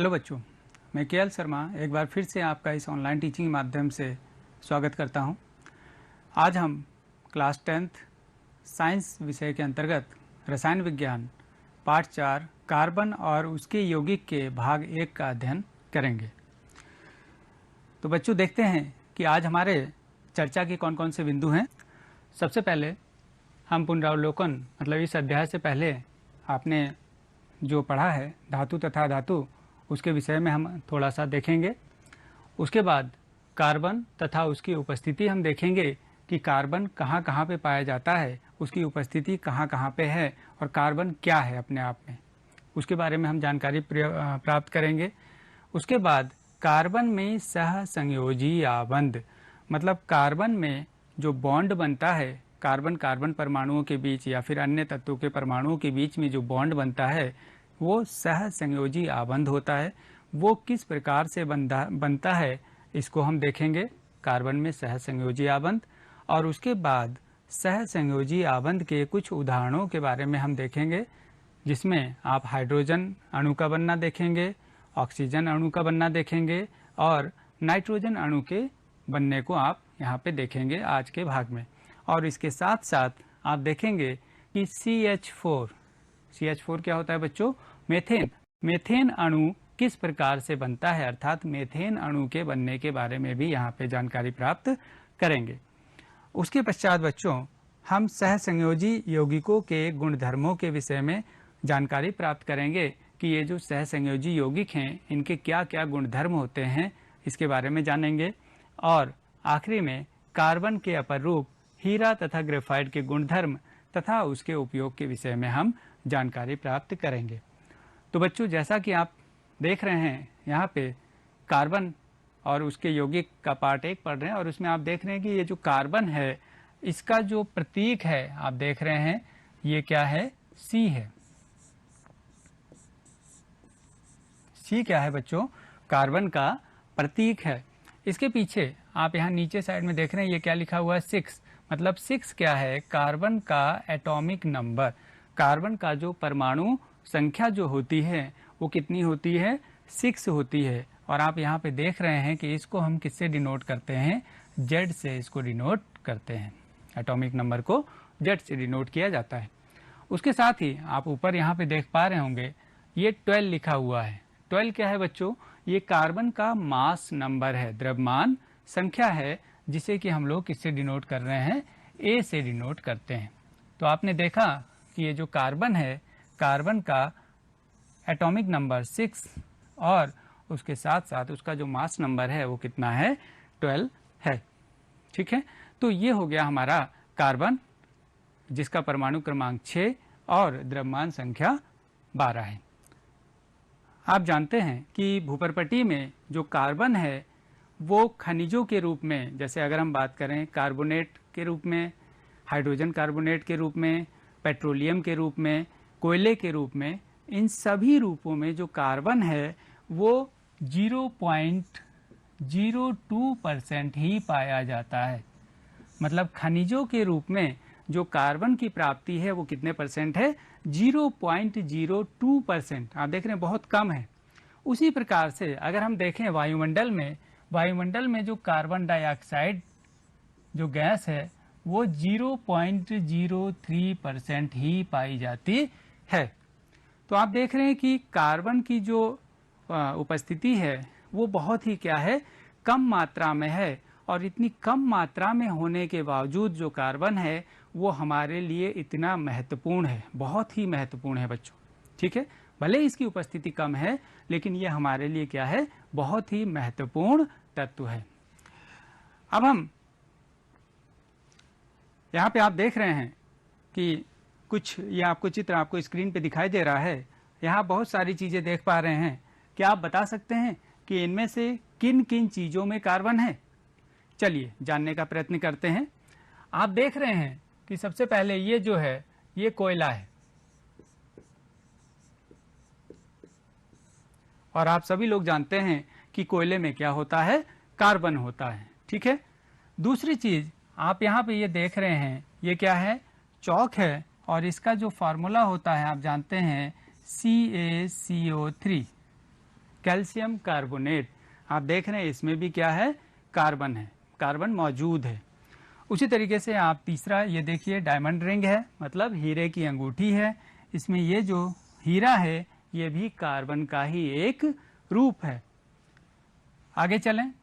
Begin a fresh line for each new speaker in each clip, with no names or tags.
Hello बच्चों, मैं KL Sharma एक बार फिर से आपका इस ऑनलाइन टीचिंग के माध्यम से स्वागत करता हूं। आज हम क्लास 10th साइंस विषय के अंतर्गत रसायन विज्ञान पाठ 4 कार्बन और उसके यौगिक के भाग 1 का अध्ययन करेंगे। तो बच्चों देखते हैं कि आज हमारे चर्चा के कौन कौन से बिंदु हैं। सबसे पहले हम पुनरावलोकन मतलब इस अध्याय से पहले आपने जो पढ़ा है धातु तथा धातु उसके विषय में हम थोड़ा सा देखेंगे। उसके बाद कार्बन तथा उसकी उपस्थिति हम देखेंगे कि कार्बन कहाँ कहाँ पे पाया जाता है, उसकी उपस्थिति कहाँ कहाँ पे है और कार्बन क्या है अपने आप में, उसके बारे में हम जानकारी प्राप्त करेंगे। उसके बाद कार्बन में सहसंयोजी आबंध मतलब कार्बन में जो बॉन्ड बनता है, कार्बन कार्बन परमाणुओं के बीच या फिर अन्य तत्वों के परमाणुओं के बीच में जो बॉन्ड बनता है वो सहसंयोजी आबंध होता है। वो किस प्रकार से बनता है इसको हम देखेंगे, कार्बन में सहसंयोजी आबंध। और उसके बाद सहसंयोजी आबंध के कुछ उदाहरणों के बारे में हम देखेंगे, जिसमें आप हाइड्रोजन अणु का बनना देखेंगे, ऑक्सीजन अणु का बनना देखेंगे और नाइट्रोजन अणु के बनने को आप यहाँ पे देखेंगे आज के भाग में। और इसके साथ साथ आप देखेंगे कि CH4 क्या होता है बच्चों? मेथेन अणु किस प्रकार से बनता है, अर्थात मेथेन अणु के बनने के बारे में भी यहाँ पे जानकारी प्राप्त करेंगे। उसके पश्चात बच्चों हम सहसंयोजी यौगिकों के गुणधर्मों के विषय में जानकारी प्राप्त करेंगे कि ये जो सहसंयोजी यौगिक हैं इनके क्या क्या गुणधर्म होते हैं, इसके बारे में जानेंगे। और आखिरी में कार्बन के अपर रूप हीरा तथा ग्रेफाइट के गुणधर्म तथा उसके उपयोग के विषय में हम जानकारी प्राप्त करेंगे। तो बच्चों जैसा कि आप देख रहे हैं यहाँ पे कार्बन और उसके यौगिक का पार्ट 1 पढ़ रहे हैं और उसमें आप देख रहे हैं कि ये जो कार्बन है इसका जो प्रतीक है आप देख रहे हैं ये क्या है? C है। C क्या है बच्चों? कार्बन का प्रतीक है। इसके पीछे आप यहाँ नीचे साइड में देख रहे हैं ये क्या लिखा हुआ है? 6। मतलब 6 क्या है? कार्बन का एटॉमिक नंबर, कार्बन का जो परमाणु संख्या जो होती है वो कितनी होती है? 6 होती है। और आप यहाँ पे देख रहे हैं कि इसको हम किससे डिनोट करते हैं? Z से इसको डिनोट करते हैं। एटॉमिक नंबर को Z से डिनोट किया जाता है। उसके साथ ही आप ऊपर यहाँ पे देख पा रहे होंगे ये 12 लिखा हुआ है। 12 क्या है बच्चों? ये कार्बन का मास नंबर है, द्रव्यमान संख्या है, जिसे कि हम लोग किससे डिनोट कर रहे हैं? A से डिनोट करते हैं। तो आपने देखा कि ये जो कार्बन है, कार्बन का एटॉमिक नंबर 6 और उसके साथ साथ उसका जो मास नंबर है वो कितना है? 12 है। ठीक है, तो ये हो गया हमारा कार्बन, जिसका परमाणु क्रमांक 6 और द्रव्यमान संख्या 12 है। आप जानते हैं कि भूपर्पटी में जो कार्बन है वो खनिजों के रूप में, जैसे अगर हम बात करें कार्बोनेट के रूप में, हाइड्रोजन कार्बोनेट के रूप में, पेट्रोलियम के रूप में, कोयले के रूप में, इन सभी रूपों में जो कार्बन है वो 0.02% ही पाया जाता है। मतलब खनिजों के रूप में जो कार्बन की प्राप्ति है वो कितने परसेंट है? 0.02%। आप देख रहे हैं बहुत कम है। उसी प्रकार से अगर हम देखें वायुमंडल में जो कार्बन डाइऑक्साइड जो गैस है वो 0.03% ही पाई जाती है। तो आप देख रहे हैं कि कार्बन की जो उपस्थिति है वो बहुत ही क्या है? कम मात्रा में है। और इतनी कम मात्रा में होने के बावजूद जो कार्बन है वो हमारे लिए इतना महत्वपूर्ण है, बहुत ही महत्वपूर्ण है बच्चों। ठीक है, भले इसकी उपस्थिति कम है लेकिन ये हमारे लिए क्या है? बहुत ही महत्वपूर्ण तत्व है। अब हम यहाँ पे आप देख रहे हैं कि कुछ ये आपको चित्र आपको स्क्रीन पे दिखाई दे रहा है। यहाँ बहुत सारी चीजें देख पा रहे हैं। क्या आप बता सकते हैं कि इनमें से किन किन चीजों में कार्बन है? चलिए जानने का प्रयत्न करते हैं। आप देख रहे हैं कि सबसे पहले ये जो है ये कोयला है और आप सभी लोग जानते हैं कि कोयले में क्या होता है? कार्बन होता है। ठीक है, दूसरी चीज आप यहाँ पे ये देख रहे हैं ये क्या है? चौक है और इसका जो फार्मूला होता है आप जानते हैं CaCO3। Calcium carbonate. आप देख रहे हैं इसमें भी क्या है, कार्बन है, कार्बन मौजूद है। उसी तरीके से आप तीसरा ये देखिए, डायमंड रिंग है, मतलब हीरे की अंगूठी है। इसमें ये जो हीरा है ये भी कार्बन का ही एक रूप है। आगे चलें,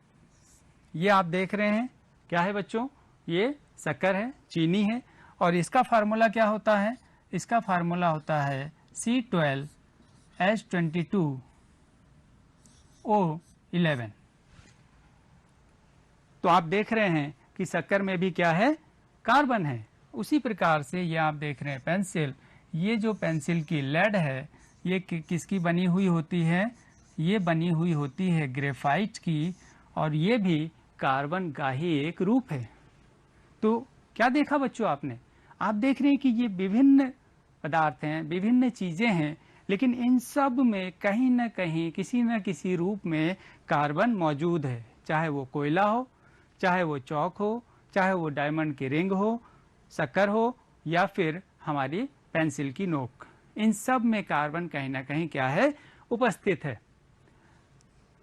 ये आप देख रहे हैं क्या है बच्चों, ये शक्कर है, चीनी है, और इसका फार्मूला क्या होता है, इसका फार्मूला होता है C12H22O11। तो आप देख रहे हैं कि शक्कर में भी क्या है, कार्बन है। उसी प्रकार से ये आप देख रहे हैं पेंसिल, ये जो पेंसिल की लेड है ये किसकी बनी हुई होती है, ये बनी हुई होती है ग्रेफाइट की, और ये भी कार्बन का ही एक रूप है। तो क्या देखा बच्चों आपने, आप देख रहे हैं कि ये विभिन्न पदार्थ हैं, विभिन्न चीजें हैं, लेकिन इन सब में कहीं न कहीं किसी न किसी रूप में कार्बन मौजूद है। चाहे वो कोयला हो, चाहे वो चौक हो, चाहे वो डायमंड की रिंग हो, शक्कर हो, या फिर हमारी पेंसिल की नोक, इन सब में कार्बन कहीं ना कहीं क्या है, उपस्थित है।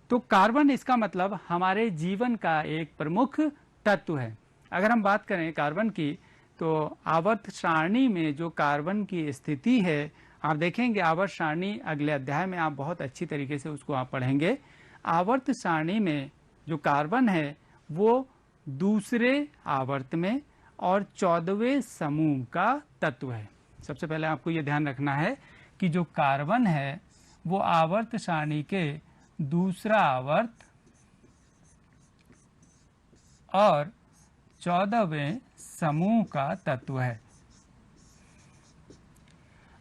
तो कार्बन इसका मतलब हमारे जीवन का एक प्रमुख तत्व है। अगर हम बात करें कार्बन की, तो आवर्त सारणी में जो कार्बन की स्थिति है, आप देखेंगे आवर्त सारणी अगले अध्याय में आप बहुत अच्छी तरीके से उसको आप पढ़ेंगे। आवर्त सारणी में जो कार्बन है वो दूसरे आवर्त में और 14वें समूह का तत्व है। सबसे पहले आपको ये ध्यान रखना है कि जो कार्बन है वो आवर्त सारणी के दूसरा आवर्त और 14वें समूह का तत्व है।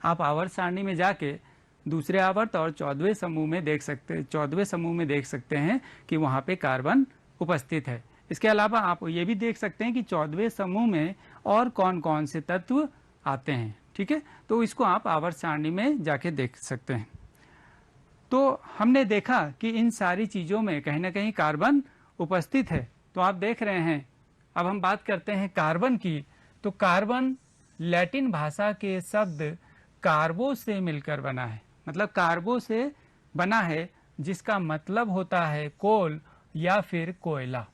आप आवर्त सारणी में जाके दूसरे आवर्त और 14वें समूह में देख सकते हैं कि वहां पे कार्बन उपस्थित है। इसके अलावा आप ये भी देख सकते हैं कि 14वें समूह में और कौन कौन से तत्व आते हैं। ठीक है, तो इसको आप आवर्त सारणी में जाके देख सकते हैं। तो हमने देखा कि इन सारी चीजों में कहीं ना कहीं कार्बन उपस्थित है। तो आप देख रहे हैं, अब हम बात करते हैं कार्बन की। तो कार्बन लैटिन भाषा के शब्द कार्बो से मिलकर बना है, मतलब कार्बो से बना है, जिसका मतलब होता है कोल या फिर कोयला।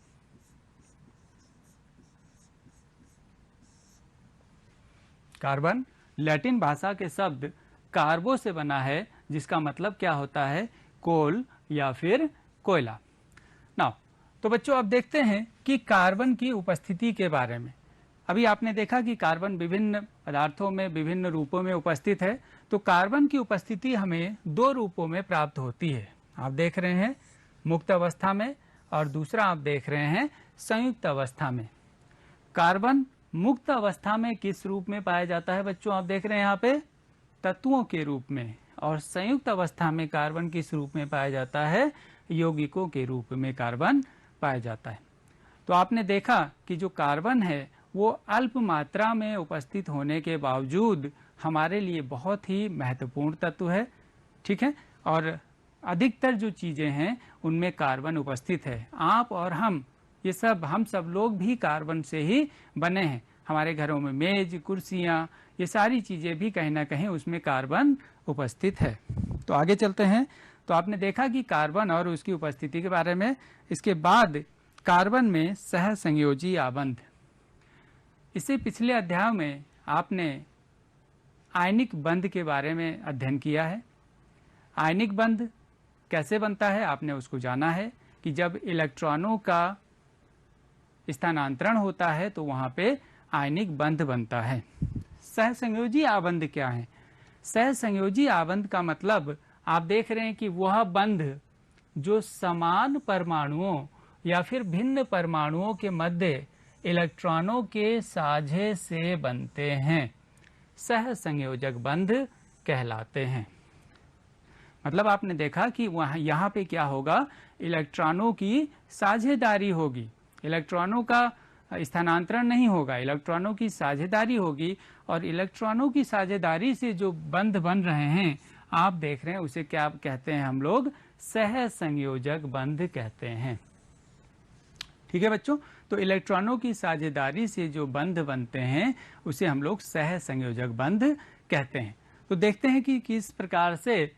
कार्बन लैटिन भाषा के शब्द कार्बो से बना है, जिसका मतलब क्या होता है, कोल या फिर कोयला। नाउ तो बच्चों अब देखते हैं कि कार्बन की उपस्थिति के बारे में। अभी आपने देखा कि कार्बन विभिन्न पदार्थों में विभिन्न रूपों में उपस्थित है। तो कार्बन की उपस्थिति हमें दो रूपों में प्राप्त होती है। आप देख रहे हैं मुक्त अवस्था में, और दूसरा आप देख रहे हैं संयुक्त अवस्था में। कार्बन मुक्त अवस्था में किस रूप में पाया जाता है बच्चों, आप देख रहे हैं यहाँ पे तत्वों के रूप में, और संयुक्त अवस्था में कार्बन किस रूप में पाया जाता है, यौगिकों के रूप में कार्बन पाया जाता है। तो आपने देखा कि जो कार्बन है वो अल्प मात्रा में उपस्थित होने के बावजूद हमारे लिए बहुत ही महत्वपूर्ण तत्व है। ठीक है, और अधिकतर जो चीजें हैं उनमें कार्बन उपस्थित है। आप और हम हम सब लोग भी कार्बन से ही बने हैं। हमारे घरों में मेज, कुर्सियां, ये सारी चीजें भी कहीं ना कहीं उसमें कार्बन उपस्थित है। तो आगे चलते हैं। तो आपने देखा कि कार्बन और उसकी उपस्थिति के बारे में। इसके बाद कार्बन में सहसंयोजी आबंध। इससे पिछले अध्याय में आपने आयनिक बंध के बारे में अध्ययन किया है। आयनिक बंध कैसे बनता है आपने उसको जाना है कि जब इलेक्ट्रॉनों का स्थानांतरण होता है तो वहां पे आयनिक बंध बनता है। सहसंयोजी आबंध क्या है? सहसंयोजी आबंध का मतलब आप देख रहे हैं कि वह बंध जो समान परमाणुओं या फिर भिन्न परमाणुओं के मध्य इलेक्ट्रॉनों के साझे से बनते हैं, सहसंयोजक बंध कहलाते हैं। मतलब आपने देखा कि वहां यहाँ पे क्या होगा, इलेक्ट्रॉनों की साझेदारी होगी, इलेक्ट्रॉनों का स्थानांतरण नहीं होगा, इलेक्ट्रॉनों की साझेदारी होगी। और इलेक्ट्रॉनों की साझेदारी से जो बंध बन रहे हैं आप देख रहे हैं उसे क्या कहते हैं, हम लोग सहसंयोजक बंध कहते हैं। ठीक है बच्चों, तो इलेक्ट्रॉनों की साझेदारी से जो बंध बनते हैं उसे हम लोग सहसंयोजक बंध कहते हैं। तो देखते हैं कि किस प्रकार से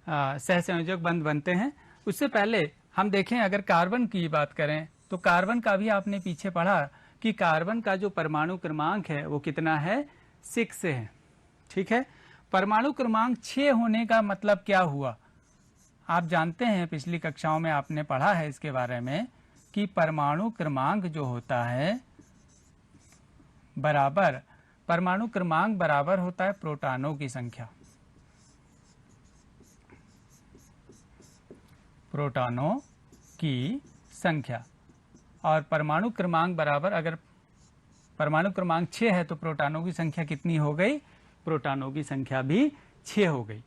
सहसंयोजक बंध बनते हैं। उससे पहले हम देखें, अगर कार्बन की बात करें तो कार्बन का भी आपने पीछे पढ़ा कि कार्बन का जो परमाणु क्रमांक है वो कितना है, 6 है। ठीक है, परमाणु क्रमांक 6 होने का मतलब क्या हुआ? आप जानते हैं, पिछली कक्षाओं में आपने पढ़ा है इसके बारे में कि परमाणु क्रमांक जो होता है बराबर, परमाणु क्रमांक बराबर होता है प्रोटॉनों की संख्या। प्रोटॉनों की संख्या। और परमाणु क्रमांक बराबर, अगर परमाणु क्रमांक 6 है तो प्रोटॉनों की संख्या कितनी हो गई? प्रोटॉनों की संख्या भी 6 हो गई।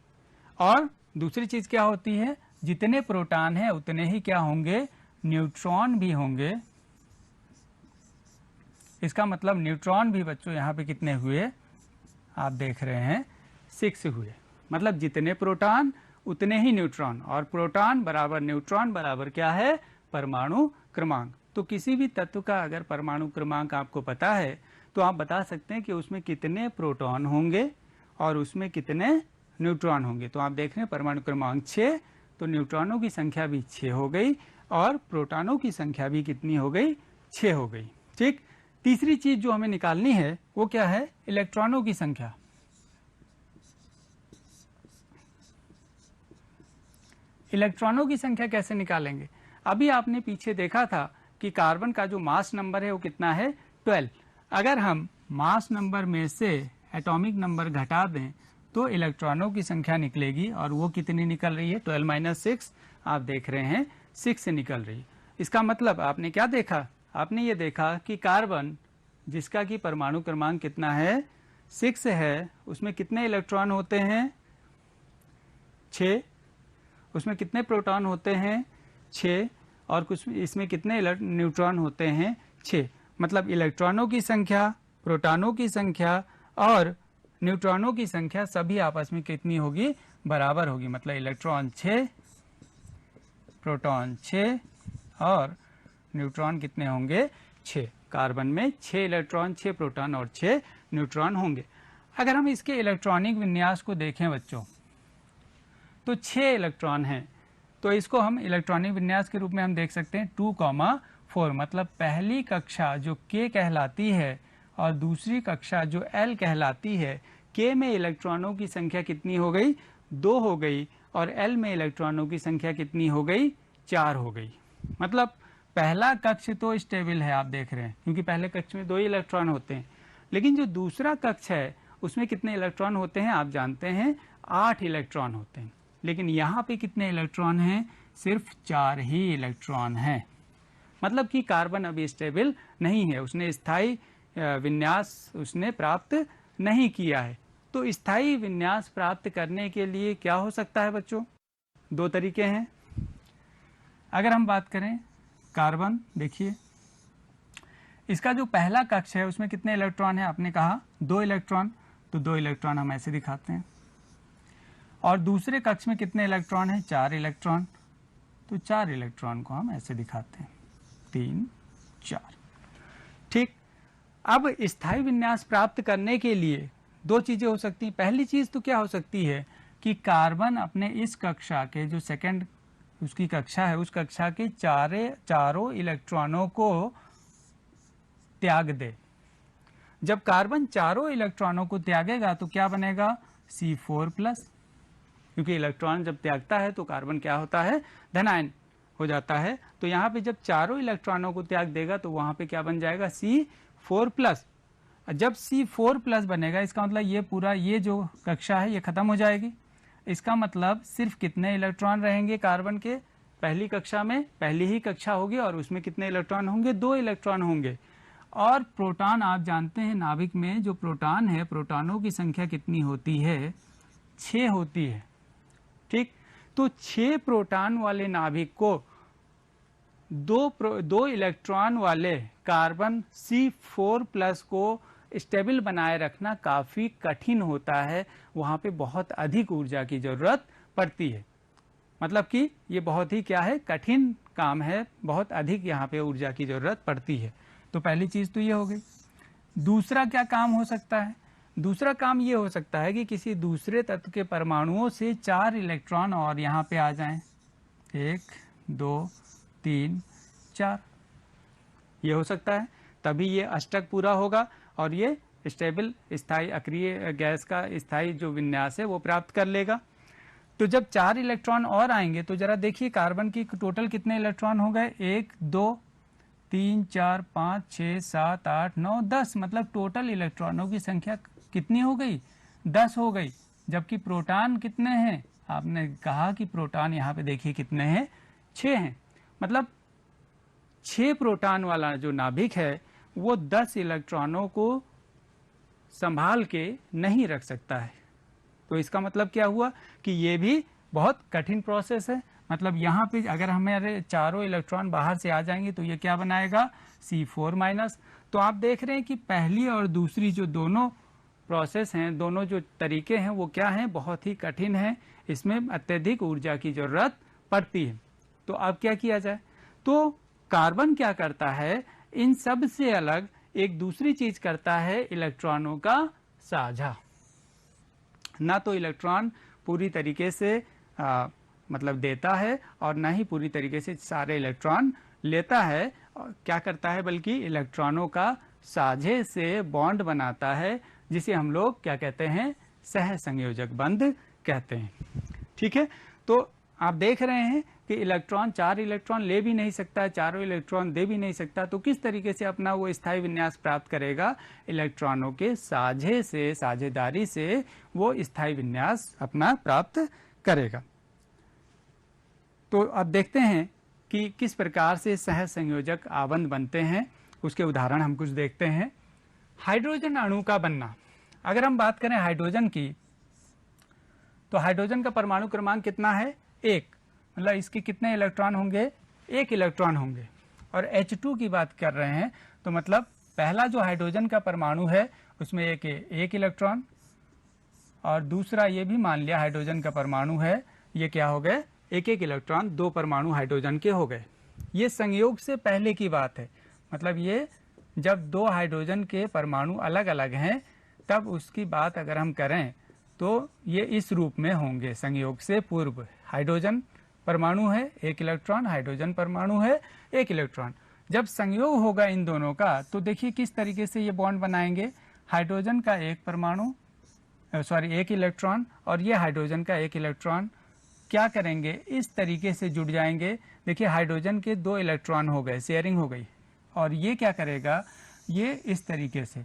और दूसरी चीज क्या होती है, जितने प्रोटॉन है उतने ही क्या होंगे, न्यूट्रॉन भी होंगे। इसका मतलब न्यूट्रॉन भी बच्चों यहाँ पे कितने हुए, आप देख रहे हैं 6 हुए। मतलब जितने प्रोटॉन उतने ही न्यूट्रॉन, और प्रोटॉन बराबर न्यूट्रॉन बराबर क्या है, परमाणु क्रमांक। तो किसी भी तत्व का अगर परमाणु क्रमांक आपको पता है तो आप बता सकते हैं कि उसमें कितने प्रोटॉन होंगे और उसमें कितने न्यूट्रॉन होंगे। तो आप देख रहे हैं परमाणु क्रमांक 6, तो न्यूट्रॉनों की संख्या भी 6 हो गई और प्रोटॉनों की संख्या भी कितनी हो गई, 6 हो गई। ठीक, तीसरी चीज जो हमें निकालनी है वो क्या है, इलेक्ट्रॉनों की संख्या। इलेक्ट्रॉनों की संख्या कैसे निकालेंगे? अभी आपने पीछे देखा था कि कार्बन का जो मास नंबर है वो कितना है, 12। अगर हम मास नंबर में से एटॉमिक नंबर घटा दें तो इलेक्ट्रॉनों की संख्या निकलेगी, और वो कितनी निकल रही है, 12 - 6। आप देख रहे हैं 6 से निकल रही है। इसका मतलब आपने क्या देखा, आपने ये देखा कि कार्बन जिसका कि परमाणु क्रमांक कितना है, 6 है, उसमें कितने इलेक्ट्रॉन होते हैं, 6। उसमें कितने प्रोटॉन होते हैं, 6। और कुछ इसमें कितने न्यूट्रॉन होते हैं, 6। मतलब इलेक्ट्रॉनों की संख्या, प्रोटॉनों की संख्या और न्यूट्रॉनों की संख्या सभी आपस में कितनी होगी, बराबर होगी। मतलब इलेक्ट्रॉन 6, प्रोटॉन 6 और न्यूट्रॉन कितने होंगे, 6। कार्बन में 6 इलेक्ट्रॉन, 6 प्रोटॉन और 6 न्यूट्रॉन होंगे। अगर हम इसके इलेक्ट्रॉनिक विन्यास को देखें बच्चों, तो 6 इलेक्ट्रॉन हैं, तो इसको हम इलेक्ट्रॉनिक विन्यास के रूप में हम देख सकते हैं 2,4। मतलब पहली कक्षा जो K कहलाती है और दूसरी कक्षा जो L कहलाती है, K में इलेक्ट्रॉनों की संख्या कितनी हो गई, 2 हो गई, और L में इलेक्ट्रॉनों की संख्या कितनी हो गई, 4 हो गई। मतलब पहला कक्ष तो स्टेबल है, आप देख रहे हैं, क्योंकि पहले कक्ष में 2 ही इलेक्ट्रॉन होते हैं। लेकिन जो दूसरा कक्ष है उसमें कितने इलेक्ट्रॉन होते हैं, आप जानते हैं 8 इलेक्ट्रॉन होते हैं। लेकिन यहाँ पे कितने इलेक्ट्रॉन हैं, सिर्फ 4 ही इलेक्ट्रॉन हैं। मतलब कि कार्बन अभी स्टेबल नहीं है, उसने स्थायी विन्यास उसने प्राप्त नहीं किया है। तो स्थायी विन्यास प्राप्त करने के लिए क्या हो सकता है बच्चों, 2 तरीके हैं। अगर हम बात करें कार्बन, देखिए इसका जो पहला कक्ष है उसमें कितने इलेक्ट्रॉन है, आपने कहा 2 इलेक्ट्रॉन, तो 2 इलेक्ट्रॉन हम ऐसे दिखाते हैं। और दूसरे कक्ष में कितने इलेक्ट्रॉन है, 4 इलेक्ट्रॉन, तो 4 इलेक्ट्रॉन को हम ऐसे दिखाते हैं, 3, 4। ठीक, अब स्थायी विन्यास प्राप्त करने के लिए 2 चीजें हो सकती हैं। पहली चीज तो क्या हो सकती है कि कार्बन अपने इस कक्षा के जो सेकंड उसकी कक्षा है, उस कक्षा के चारों इलेक्ट्रॉनों को त्याग दे। जब कार्बन चारों इलेक्ट्रॉनों को त्यागेगा तो क्या बनेगा, C4+, क्योंकि इलेक्ट्रॉन जब त्यागता है तो कार्बन क्या होता है, धनायन हो जाता है। तो यहाँ पे जब चारों इलेक्ट्रॉनों को त्याग देगा तो वहां पे क्या बन जाएगा, C4+। जब C4+ बनेगा, इसका मतलब ये पूरा ये जो कक्षा है ये खत्म हो जाएगी। इसका मतलब सिर्फ कितने इलेक्ट्रॉन रहेंगे कार्बन के, पहली कक्षा में पहली ही कक्षा होगी और उसमें कितने इलेक्ट्रॉन होंगे, 2 इलेक्ट्रॉन होंगे। और प्रोटॉन आप जानते हैं, नाभिक में जो प्रोटॉन है, प्रोटॉनों की संख्या कितनी होती है, 6 होती है। ठीक, तो 6 प्रोटॉन वाले नाभिक को 2 इलेक्ट्रॉन वाले कार्बन C4+ को स्टेबल बनाए रखना काफी कठिन होता है, वहां पे बहुत अधिक ऊर्जा की जरूरत पड़ती है। मतलब कि ये बहुत ही क्या है, कठिन काम है, बहुत अधिक यहाँ पे ऊर्जा की जरूरत पड़ती है। तो पहली चीज तो ये हो गई। दूसरा क्या काम हो सकता है, दूसरा काम ये हो सकता है कि किसी दूसरे तत्व के परमाणुओं से 4 इलेक्ट्रॉन और यहाँ पे आ जाएं, 1 2 3 4, ये हो सकता है, तभी ये अष्टक पूरा होगा और ये स्टेबल स्थायी अक्रिय गैस का स्थायी जो विन्यास है वो प्राप्त कर लेगा। तो जब 4 इलेक्ट्रॉन और आएंगे तो जरा देखिए कार्बन की टोटल कितने इलेक्ट्रॉन हो गए, 1 2 3 4 5 6 7 8 9 10, मतलब टोटल इलेक्ट्रॉनों की संख्या कितनी हो गई, 10 हो गई। जबकि प्रोटॉन कितने हैं, आपने कहा कि प्रोटॉन यहाँ पे देखिए कितने हैं, 6 हैं। मतलब 6 प्रोटॉन वाला जो नाभिक है वो 10 इलेक्ट्रॉनों को संभाल के नहीं रख सकता है। तो इसका मतलब क्या हुआ कि ये भी बहुत कठिन प्रोसेस है। मतलब यहाँ पे अगर हमारे चारों इलेक्ट्रॉन बाहर से आ जाएंगे तो ये क्या बनाएगा, C4-। तो आप देख रहे हैं कि पहली और दूसरी जो दोनों प्रोसेस हैं, दोनों जो तरीके हैं वो क्या हैं, बहुत ही कठिन है, इसमें अत्यधिक ऊर्जा की जरूरत पड़ती है। तो अब क्या किया जाए, तो कार्बन क्या करता है, इन सब से अलग एक दूसरी चीज करता है, इलेक्ट्रॉनों का साझा। ना तो इलेक्ट्रॉन पूरी तरीके से मतलब देता है और ना ही पूरी तरीके से सारे इलेक्ट्रॉन लेता है, और क्या करता है बल्कि इलेक्ट्रॉनों का साझे से बॉन्ड बनाता है, जिसे हम लोग क्या कहते हैं, सह संयोजक बंध कहते हैं। ठीक है, तो आप देख रहे हैं कि इलेक्ट्रॉन 4 इलेक्ट्रॉन ले भी नहीं सकता, चारों इलेक्ट्रॉन दे भी नहीं सकता, तो किस तरीके से अपना वो स्थायी विन्यास प्राप्त करेगा, इलेक्ट्रॉनों के साझे से, साझेदारी से वो स्थायी विन्यास अपना प्राप्त करेगा। तो अब देखते हैं कि किस प्रकार से सह संयोजक आबंध बनते हैं, उसके उदाहरण हम कुछ देखते हैं। हाइड्रोजन अणु का बनना, अगर हम बात करें हाइड्रोजन की, तो हाइड्रोजन का परमाणु क्रमांक कितना है, 1, मतलब इसके कितने इलेक्ट्रॉन होंगे, 1 इलेक्ट्रॉन होंगे। और H2 की बात कर रहे हैं तो मतलब पहला जो हाइड्रोजन का परमाणु है उसमें एक इलेक्ट्रॉन, और दूसरा ये भी मान लिया हाइड्रोजन का परमाणु है, ये क्या हो गए, एक इलेक्ट्रॉन, 2 परमाणु हाइड्रोजन के हो गए। ये संयोग से पहले की बात है, मतलब ये जब 2 हाइड्रोजन के परमाणु अलग अलग हैं तब उसकी बात अगर हम करें तो ये इस रूप में होंगे, संयोग से पूर्व हाइड्रोजन परमाणु है 1 इलेक्ट्रॉन, हाइड्रोजन परमाणु है 1 इलेक्ट्रॉन। जब संयोग होगा इन दोनों का तो देखिए किस तरीके से ये बॉन्ड बनाएंगे, हाइड्रोजन का 1 परमाणु, सॉरी 1 इलेक्ट्रॉन, और ये हाइड्रोजन का 1 इलेक्ट्रॉन क्या करेंगे, इस तरीके से जुड़ जाएंगे। देखिए हाइड्रोजन के 2 इलेक्ट्रॉन हो गए, शेयरिंग हो गई, और ये क्या करेगा, ये इस तरीके से।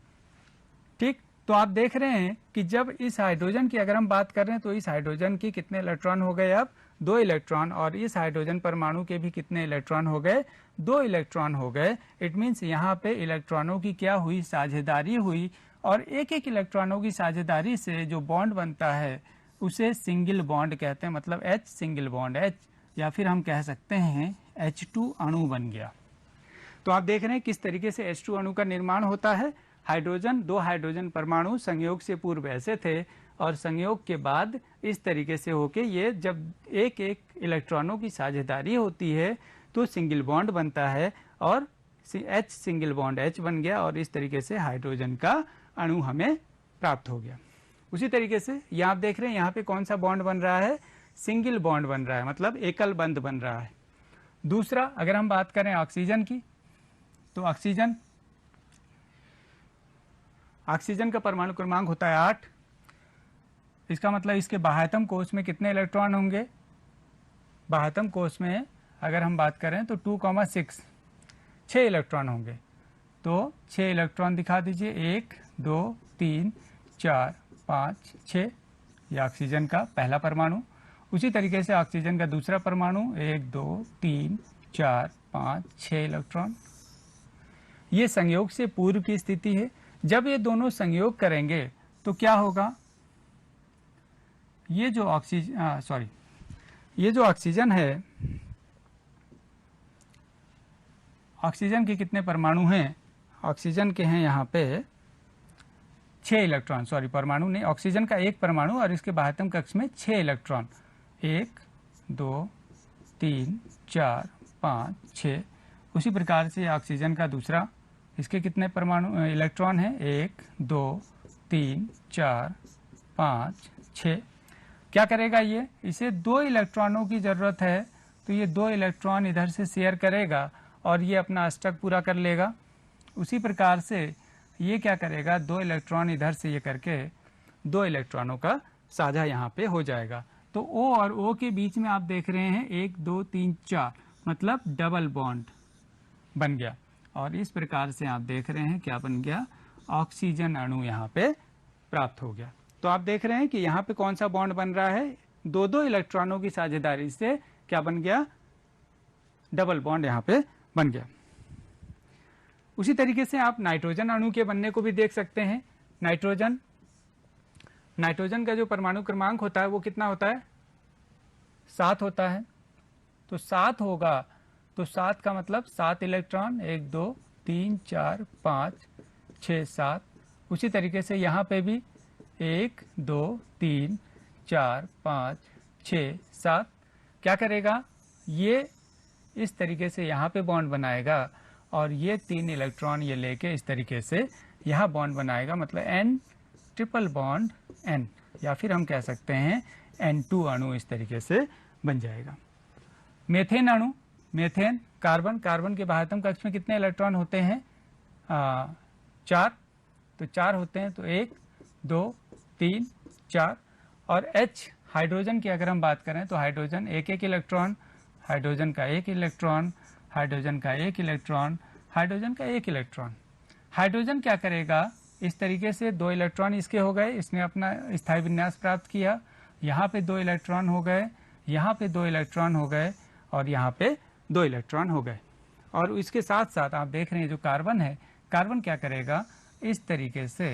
ठीक, तो आप देख रहे हैं कि जब इस हाइड्रोजन की अगर हम बात कर रहे हैं तो इस हाइड्रोजन के कितने इलेक्ट्रॉन हो गए, अब 2 इलेक्ट्रॉन, और इस हाइड्रोजन परमाणु के भी कितने इलेक्ट्रॉन हो गए, 2 इलेक्ट्रॉन हो गए। इट मीन्स यहाँ पे इलेक्ट्रॉनों की क्या हुई, साझेदारी हुई, और एक इलेक्ट्रॉनों की साझेदारी से जो बॉन्ड बनता है उसे सिंगल बॉन्ड कहते हैं, मतलब H सिंगल बॉन्ड H, या फिर हम कह सकते हैं H2 अणु बन गया। तो आप देख रहे हैं किस तरीके से H2 अणु का निर्माण होता है। हाइड्रोजन, 2 हाइड्रोजन परमाणु संयोग से पूर्व ऐसे थे, और संयोग के बाद इस तरीके से होके ये जब एक इलेक्ट्रॉनों की साझेदारी होती है तो सिंगल बॉन्ड बनता है, और H सिंगल बॉन्ड H बन गया, और इस तरीके से हाइड्रोजन का अणु हमें प्राप्त हो गया। उसी तरीके से यहाँ आप देख रहे हैं यहाँ पे कौन सा बॉन्ड बन रहा है, सिंगल बॉन्ड बन रहा है, मतलब एकल बंध बन रहा है। दूसरा अगर हम बात करें ऑक्सीजन की, तो ऑक्सीजन का परमाणु क्रमांक होता है 8। इसका मतलब इसके बाह्यतम कोश में कितने इलेक्ट्रॉन होंगे, बाह्यतम कोश में अगर हम बात करें तो 2,6, 6 इलेक्ट्रॉन होंगे। तो 6 इलेक्ट्रॉन दिखा दीजिए, 1 2 3 4 5 6, यह ऑक्सीजन का पहला परमाणु। उसी तरीके से ऑक्सीजन का दूसरा परमाणु 1 2 3 4 5 6 इलेक्ट्रॉन। ये संयोग से पूर्व की स्थिति है। जब ये दोनों संयोग करेंगे तो क्या होगा, ये जो ऑक्सीजन है, ऑक्सीजन के कितने परमाणु हैं, ऑक्सीजन के हैं यहाँ पे 6 इलेक्ट्रॉन, सॉरी परमाणु नहीं, ऑक्सीजन का 1 परमाणु और इसके बाह्यतम कक्ष में 6 इलेक्ट्रॉन, 1 2 3 4 5 6। उसी प्रकार से ऑक्सीजन का दूसरा, इसके कितने परमाणु इलेक्ट्रॉन हैं, 1 2 3 4 5 6। क्या करेगा ये, इसे 2 इलेक्ट्रॉनों की जरूरत है, तो ये 2 इलेक्ट्रॉन इधर से शेयर करेगा और ये अपना अष्टक पूरा कर लेगा। उसी प्रकार से ये क्या करेगा, 2 इलेक्ट्रॉन इधर से ये करके 2 इलेक्ट्रॉनों का साझा यहाँ पे हो जाएगा। तो O और O के बीच में आप देख रहे हैं 1 2 3 4 मतलब डबल बॉन्ड बन गया। और इस प्रकार से आप देख रहे हैं क्या बन गया, ऑक्सीजन अणु यहाँ पे प्राप्त हो गया। तो आप देख रहे हैं कि यहाँ पे कौन सा बॉन्ड बन रहा है, 2 इलेक्ट्रॉनों की साझेदारी से क्या बन गया, डबल बॉन्ड यहाँ पे बन गया। उसी तरीके से आप नाइट्रोजन अणु के बनने को भी देख सकते हैं। नाइट्रोजन का जो परमाणु क्रमांक होता है वो कितना होता है, 7 होता है। तो 7 होगा तो 7 का मतलब 7 इलेक्ट्रॉन, 1 2 3 4 5 6 7। उसी तरीके से यहाँ पे भी 1 2 3 4 5 6 7 क्या करेगा, ये इस तरीके से यहाँ पे बॉन्ड बनाएगा और ये 3 इलेक्ट्रॉन ये लेके इस तरीके से यहाँ बॉन्ड बनाएगा, मतलब N ट्रिपल बॉन्ड N, या फिर हम कह सकते हैं N2 अणु इस तरीके से बन जाएगा। मेथेन अणु, मेथेन कार्बन के बाह्यतम कक्ष में कितने इलेक्ट्रॉन होते हैं, 4। तो 4 होते हैं, तो 1 2 3 4। और H हाइड्रोजन की अगर हम बात करें तो हाइड्रोजन 1 इलेक्ट्रॉन, हाइड्रोजन का 1 इलेक्ट्रॉन, हाइड्रोजन का 1 इलेक्ट्रॉन, हाइड्रोजन का 1 इलेक्ट्रॉन। हाइड्रोजन क्या करेगा, इस तरीके से 2 इलेक्ट्रॉन इसके हो गए, इसने अपना स्थायी विन्यास प्राप्त किया, यहाँ पे 2 इलेक्ट्रॉन हो गए, यहाँ पे 2 इलेक्ट्रॉन हो गए और यहाँ पे 2 इलेक्ट्रॉन हो गए। और इसके साथ साथ आप देख रहे हैं जो कार्बन है, कार्बन क्या करेगा, इस तरीके से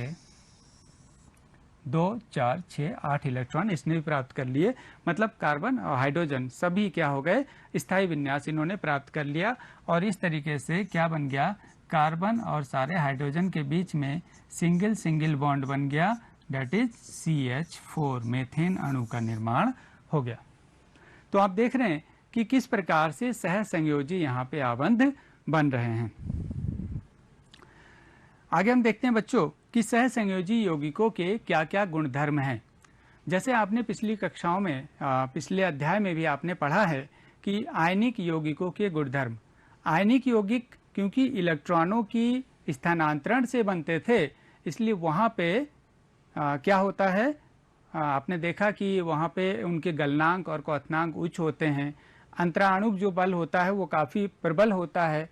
2 4 6 8 इलेक्ट्रॉन इसने भी प्राप्त कर लिए। मतलब कार्बन और हाइड्रोजन सभी क्या हो गए, स्थायी विन्यास इन्होंने प्राप्त कर लिया। और इस तरीके से क्या बन गया, कार्बन और सारे हाइड्रोजन के बीच में सिंगल बॉन्ड बन गया, डेट इज CH4, मेथेन अणु का निर्माण हो गया। तो आप देख रहे हैं कि किस प्रकार से सहसंयोजी यहाँ पे आबंध बन रहे हैं। आगे हम देखते हैं बच्चों कि सहसंयोजी यौगिकों के क्या क्या गुणधर्म हैं। जैसे आपने पिछली कक्षाओं में पिछले अध्याय में भी आपने पढ़ा है कि आयनिक यौगिकों के गुणधर्म। आयनिक यौगिक क्योंकि इलेक्ट्रॉनों की स्थानांतरण से बनते थे, इसलिए वहाँ पे क्या होता है, आपने देखा कि वहाँ पे उनके गलनांक और क्वथनांक उच्च होते हैं। अंतराणुक जो बल होता है वो काफ़ी प्रबल होता है,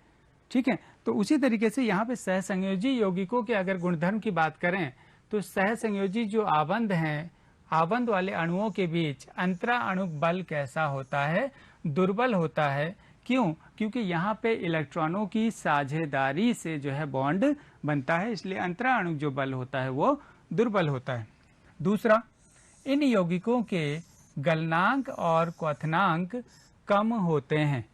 ठीक है। तो उसी तरीके से यहाँ पे सहसंयोजी यौगिकों के अगर गुणधर्म की बात करें तो सहसंयोजी जो आबंध हैं, आबंध वाले अणुओं के बीच अंतराणुक बल कैसा होता है, दुर्बल होता है। क्यों, क्योंकि यहाँ पे इलेक्ट्रॉनों की साझेदारी से जो है बॉन्ड बनता है, इसलिए अंतराणुक जो बल होता है वो दुर्बल होता है। दूसरा, इन यौगिकों के गलनांक और क्वथनांक कम होते हैं,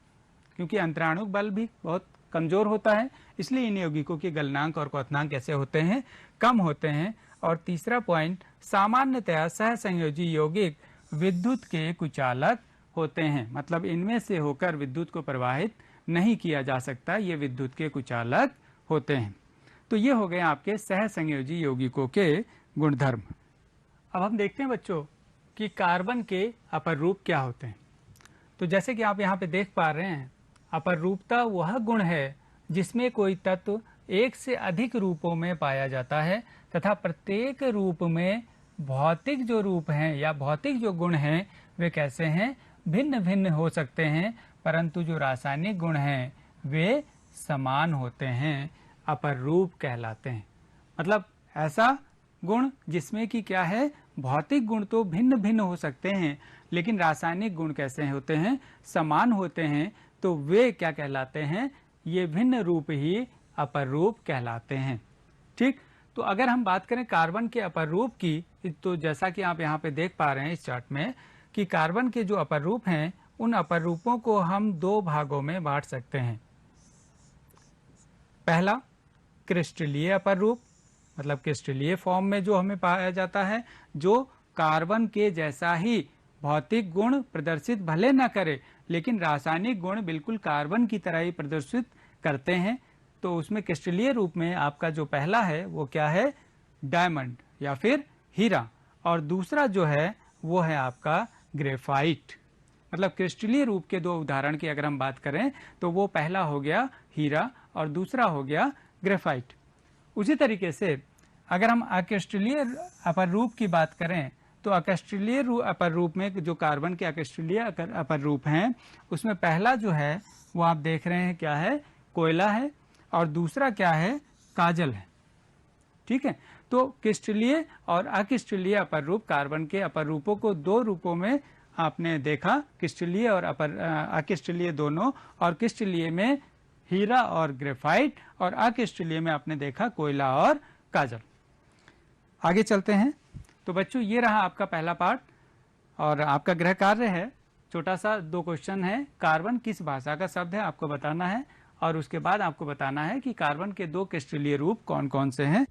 क्योंकि अंतराणुक बल भी बहुत कमजोर होता है, इसलिए इन यौगिकों के गलनांक और क्वथनांक कैसे होते हैं, कम होते हैं। और तीसरा पॉइंट, सामान्यतया सहसंयोजी यौगिक विद्युत के कुचालक होते हैं, मतलब इनमें से होकर विद्युत को प्रवाहित नहीं किया जा सकता, ये विद्युत के कुचालक होते हैं। तो ये हो गए आपके सहसंयोजी यौगिकों के गुणधर्म। अब हम देखते हैं बच्चों कि कार्बन के अपर रूप क्या होते हैं। तो जैसे कि आप यहाँ पे देख पा रहे हैं, अपर रूपता वह गुण है जिसमें कोई तत्व एक से अधिक रूपों में पाया जाता है तथा प्रत्येक रूप में भौतिक जो रूप हैं या भौतिक जो गुण हैं वे कैसे हैं, भिन्न भिन्न हो सकते हैं, परंतु जो रासायनिक गुण हैं वे समान होते हैं, अपर रूप कहलाते हैं। मतलब ऐसा गुण जिसमें कि क्या है, भौतिक गुण तो भिन्न भिन्न हो सकते हैं लेकिन रासायनिक गुण कैसे होते हैं, समान होते हैं, तो वे क्या कहलाते हैं, ये भिन्न रूप ही अपर रूप कहलाते हैं। ठीक, तो अगर हम बात करें कार्बन के अपर रूप की, तो जैसा कि आप यहाँ पे देख पा रहे हैं इस चार्ट में कि कार्बन के जो अपर रूप हैं उन अपर रूपों को हम 2 भागों में बांट सकते हैं। पहला, क्रिस्टलीय अपर रूप, मतलब क्रिस्टलीय फॉर्म में जो हमें पाया जाता है, जो कार्बन के जैसा ही भौतिक गुण प्रदर्शित भले न करे लेकिन रासायनिक गुण बिल्कुल कार्बन की तरह ही प्रदर्शित करते हैं। तो उसमें क्रिस्टलीय रूप में आपका जो पहला है वो क्या है, डायमंड या फिर हीरा, और दूसरा जो है वो है आपका ग्रेफाइट। मतलब क्रिस्टलीय रूप के दो उदाहरण की अगर हम बात करें तो वो पहला हो गया हीरा और दूसरा हो गया ग्रेफाइट। उसी तरीके से अगर हम अक्रिस्टलीय अपर रूप की बात करें तो अक्रिस्टलीय अपर रूप में जो कार्बन के अक्रिस्टलीय अपर रूप हैं उसमें पहला जो है वो आप देख रहे हैं क्या है, कोयला है, और दूसरा क्या है, काजल है। ठीक है, तो क्रिस्टलीय और अक्रिस्टलीय अपर रूप, कार्बन के अपर रूपों को दो रूपों में आपने देखा, क्रिस्टलीय और अक्रिस्टलीय दोनों, और क्रिस्टलीय में हीरा और ग्रेफाइट और अक्रिस्टलीय में आपने देखा कोयला और काजल। आगे चलते हैं। तो बच्चों ये रहा आपका पहला पार्ट और आपका गृह कार्य है, छोटा सा 2 क्वेश्चन है। कार्बन किस भाषा का शब्द है आपको बताना है और उसके बाद आपको बताना है कि कार्बन के 2 क्रिस्टलीय रूप कौन कौन से हैं।